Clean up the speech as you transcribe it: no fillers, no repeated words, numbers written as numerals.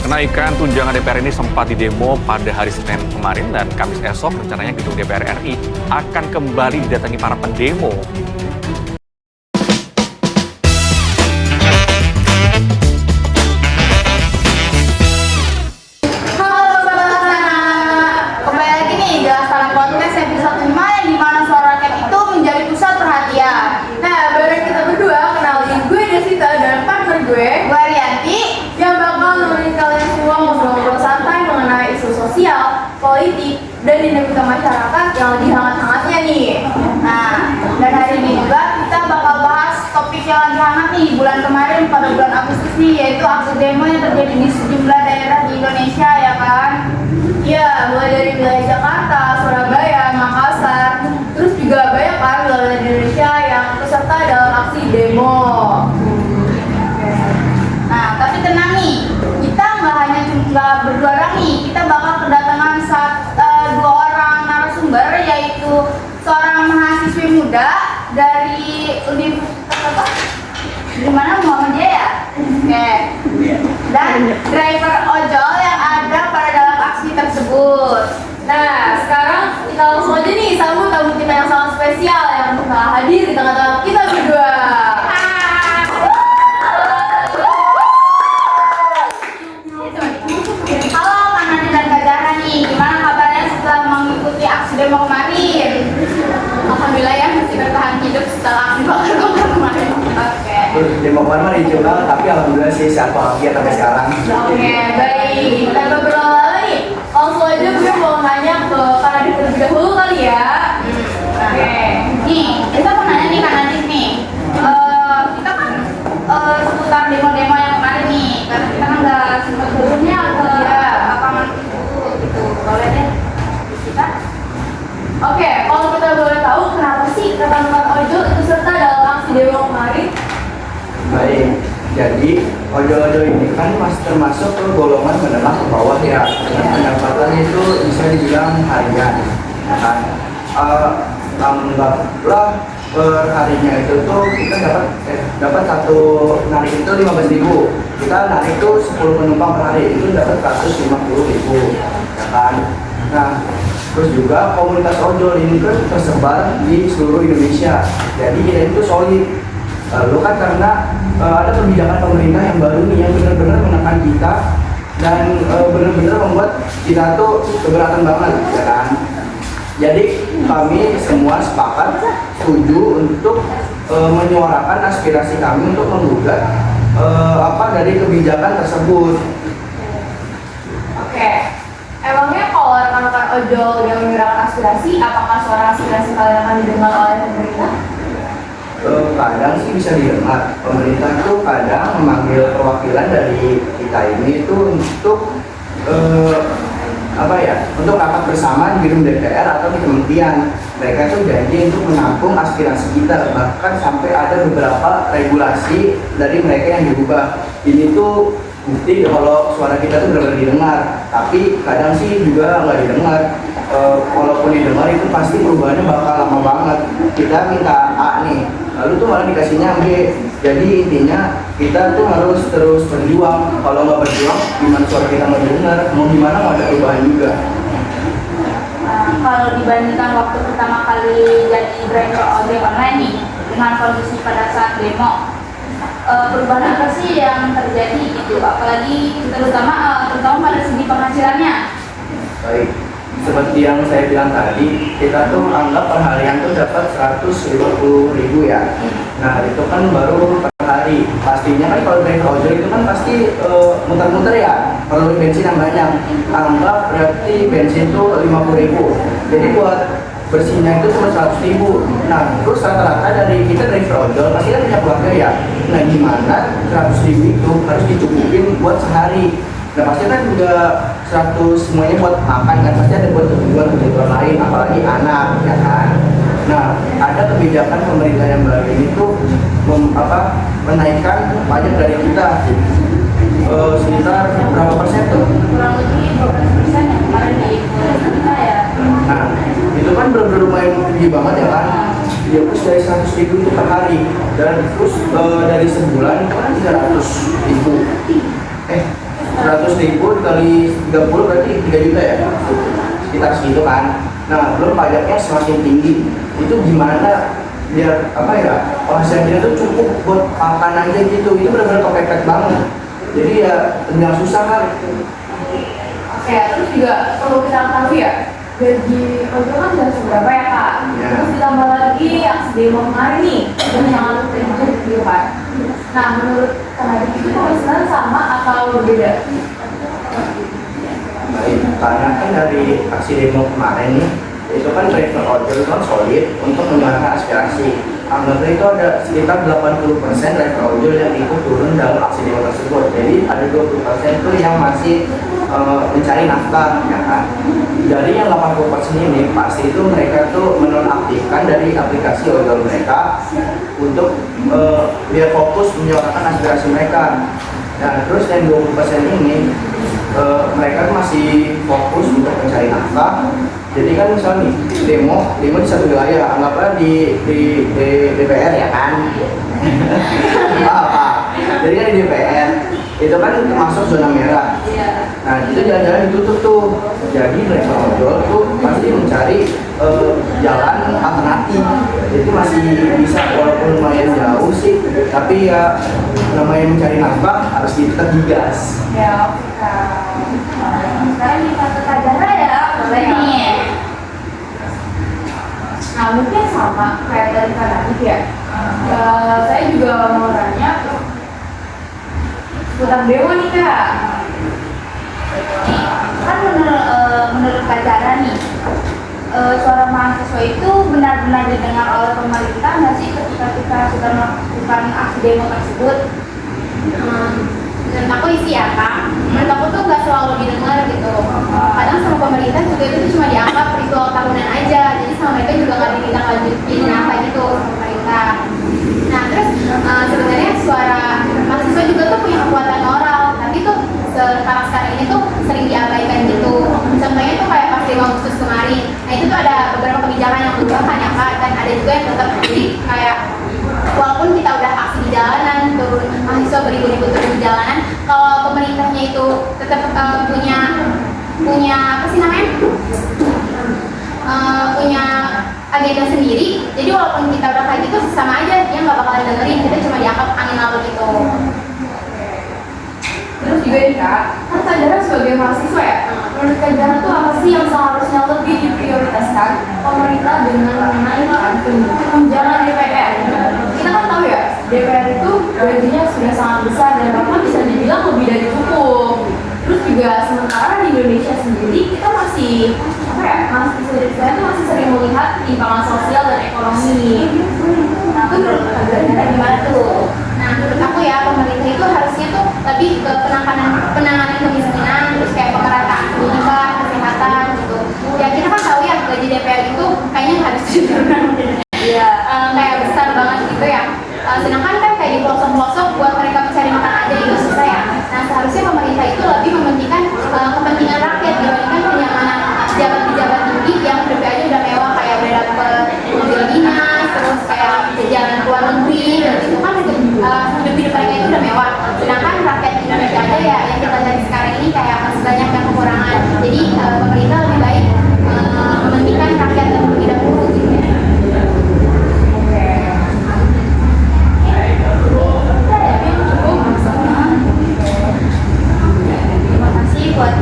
Kenaikan tunjangan DPR ini sempat didemo pada hari Senin kemarin dan Kamis esok rencananya gedung DPR RI akan kembali didatangi para pendemo. Politik dan dinamika masyarakat yang lagi hangat-hangatnya nih. Nah, dan hari ini juga kita bakal bahas topik yang lagi hangat nih bulan kemarin pada bulan Agustus nih, yaitu aksi demo yang terjadi di sejumlah daerah di Indonesia, ya kan? Ya, mulai dari wilayah Jakarta, Surabaya, Makassar, terus juga banyak kan wilayah di Indonesia yang peserta dalam aksi demo. Nah, tapi tenang nih, kita nggak berdua orang nih, kita bakal kedatangan dua orang narasumber, yaitu seorang mahasiswi muda dari Universitas apa? Di mana, Muhammadiyah ya? Oke. Dan driver ojol yang ada pada dalam aksi tersebut. Nah, sekarang kita langsung aja nih sambut tamu kita yang sangat spesial yang telah hadir di tengah-tengah kita berdua. Demo kemarin, alhamdulillah ya masih bertahan hidup setelah aksi bakar kemarin. Oke. Demo kemarin juga, tapi alhamdulillah sih sehat walafiat sampai sekarang. Oke, baik. Kita ngobrol lagi. Langsung aja gue mau nanya ke Kak Nadif terlebih dahulu kali ya. Oke. Nih, kita mau nanya nih Kak Nadif nih. Kita kan seputar demo-demo yang kemarin nih, karena kita kan nggak sempat turunnya ke lapangan itu gitu. Boleh deh kita. Oke, kalau kita boleh tahu kenapa sih rekan-rekan ojol itu serta dalam aksi demo kemarin? Baik, jadi ojol-ojol ini kan masih termasuk ke golongan menengah ke bawah ya. Pendapatannya itu bisa dibilang harian, ya kan? Anggaplah per harinya itu tuh kita dapat satu narik itu 15.000. Kita narik itu 10 penumpang per hari itu dapat 150.000, ya kan? Nah, terus juga komunitas ojol ini kan tersebar di seluruh Indonesia. Jadi kita itu solid. Lalu kan karena ada kebijakan pemerintah yang baru nih yang benar-benar menekan kita dan benar-benar membuat kita tuh keberatan banget, ya kan? Jadi kami semua sepakat setuju untuk menyuarakan aspirasi kami untuk menggugat dari kebijakan tersebut. Oke. Emangnya kalau rekan-rekan ojol yang menyuarakan aspirasi, apakah suara aspirasi kalian akan didengar oleh pemerintah? Kadang sih bisa didengar. Pemerintah tuh kadang memanggil perwakilan dari kita ini itu untuk untuk rapat bersama di gedung DPR atau di kementerian. Mereka tuh janji untuk menampung aspirasi kita, bahkan sampai ada beberapa regulasi dari mereka yang diubah. Ini tuh bukti kalau suara kita tuh benar-benar didengar, tapi kadang sih juga nggak didengar. Walaupun didengar itu pasti perubahannya bakal lama banget. Kita minta A nih, lalu tuh malah dikasihnya B. Jadi intinya kita tuh harus terus berjuang. Kalau nggak berjuang, gimana suara kita nggak didengar? Mau gimana mau ada perubahan juga. Kalau dibandingkan waktu pertama kali jadi driver ojek online nih dengan kondisi pada saat demo, perubahan apa sih yang terjadi gitu, apalagi terutama pada segi penghasilannya? Baik, seperti yang saya bilang tadi, kita tuh anggap perharian tuh dapat 150.000 ya. Nah itu kan baru per hari. Pastinya kan kalau driver ojol itu kan pasti muter-muter ya, perlu bensin yang banyak. Anggap berarti bensin tuh 50.000. Jadi buat bersihnya itu cuma 100.000. Nah, terus rata-rata dari kita driver ojol pasti kan punya keluarga ya. Nah, gimana 100.000 itu harus dicukupin buat sehari? Nah, pasti kan juga 100 semuanya buat makan kan, pasti ada buat kebutuhan lain, apalagi anak, ya kan? Nah, ada kebijakan pemerintah yang baru ini tuh menaikkan pajak dari kita sekitar berapa persen tuh? Kurang lebih 12% yang kemarin kita ya. Nah, itu kan benar-benar lumayan tinggi banget ya kan? Dia terus dari 100.000 itu per hari, dan terus dari sebulan itu kan 300.000. 100.000 kali 30 berarti 3 juta ya, sekitar segitu kan. Nah belum pajaknya semakin tinggi, itu gimana biar apa ya penghasilan kita tuh cukup buat makan aja gitu, itu benar-benar kepepet banget. Jadi ya tinggal susah kan. Oke, terus juga perlu kita ketahui ya, gaji ojol kan udah seberapa ya kak? Ya. Terus ditambah lagi aksi demo kemarin nih, dan yang lalu terjadi di depan. Nah, menurut Kak Nadif itu penghasilan sama atau berbeda? Baik, karena kan dari aksi demo kemarin nih, itu kan driver ojol kan solid untuk menyuarakan aspirasi. Anggaplah itu ada sekitar 80% driver ojol yang ikut turun dalam aksi demo tersebut. Jadi ada 20% itu yang masih mencari nafkah, ya kan. Dari yang 80% ini pasti itu mereka tuh menonaktifkan dari aplikasi ojol mereka untuk biar fokus menyuarakan aspirasi mereka. Nah terus yang 20% ini mereka masih fokus untuk mencari nafkah. Jadi kan misalnya nih demo di satu wilayah, anggaplah di DPR ya kan. Apa? Jadi kan di DPR itu kan termasuk zona merah. Nah itu jalan-jalan ditutup tuh. Jadi driver ojol tuh pasti mencari jalan alternatif. Jadi masih bisa walaupun lumayan jauh sih, tapi ya namanya mencari nafkah harus tetap digas. Ya, oke. Sekarang kita ke Kak Zahra ya, boleh nih. Nah, mungkin sama kayak dari Kak Nadif ya. Saya juga mau nanya seputar demo nih Kak. Kan menurut Kak Zahra nih, suara mahasiswa itu benar-benar didengar oleh pemerintah nggak sih ketika kita sudah melakukan aksi demo tersebut? Menurut aku isi ya kak, menurut aku tuh nggak selalu didengar gitu. Kadang sama pemerintah juga itu cuma dianggap ritual tahunan aja, jadi sama mereka juga nggak ditindaklanjutin apa gitu sama pemerintah. Nah terus sebenarnya suara mahasiswa juga tuh punya kekuatan moral, tapi tuh sekarang ini tuh sering diabaikan gitu. Contohnya tuh kayak pas 5 Agustus kemarin, nah itu tuh ada beberapa kebijakan yang berubah kan ya kak, dan ada juga yang tetap jadi kayak walaupun kita udah aksi di jalanan, turun mahasiswa beribu-ribu turun di jalanan, kalau pemerintahnya itu tetap punya apa sih namanya? Punya agenda sendiri. Jadi walaupun kita udah kayak gitu sama aja dia nggak bakalan dengerin, kita cuma dianggap angin lalu gitu. Terus juga nih kak, kan Kak Zahra sebagai mahasiswa ya, menurut Kak Zahra tuh apa sih yang seharusnya lebih diprioritaskan pemerintah dengan menaikkan tunjangan DPR? Kita kan tahu ya, DPR itu gajinya sudah sangat besar dan bahkan bisa dibilang lebih dari cukup. Terus juga sementara di Indonesia sendiri kita masih apa ya, mahasiswa itu masih sering melihat timpangan sosial dan ekonomi. Nah, itu menurut Kak Zahra gimana tuh? Nah, menurut aku ya pemerintah itu harusnya tuh lebih ke penanganan kemiskinan, terus kayak pemerataan pendidikan, kesehatan gitu. Ya kita kan tahu ya gaji DPR itu kayaknya harus diturunkan. Iya. Kayak besar banget gitu ya. Sedangkan kan kayak di pelosok-pelosok buat mereka mencari makan aja itu susah ya. Nah seharusnya pemerintah itu lebih mementingkan kepentingan rakyat dibandingkan kenyamanan pejabat-pejabat tinggi yang hidupnya aja udah mewah kayak udah dapet mobil dinas, terus kayak jalan ke luar negeri, dan itu kan hidup mereka itu udah mewah. Sedangkan rakyat Indonesia aja ya yang kita lihat sekarang ini kayak masih banyak yang kekurangan. Jadi pemerintah lebih baik mementingkan rakyat terlebih dahulu gitu ya. Terima kasih buat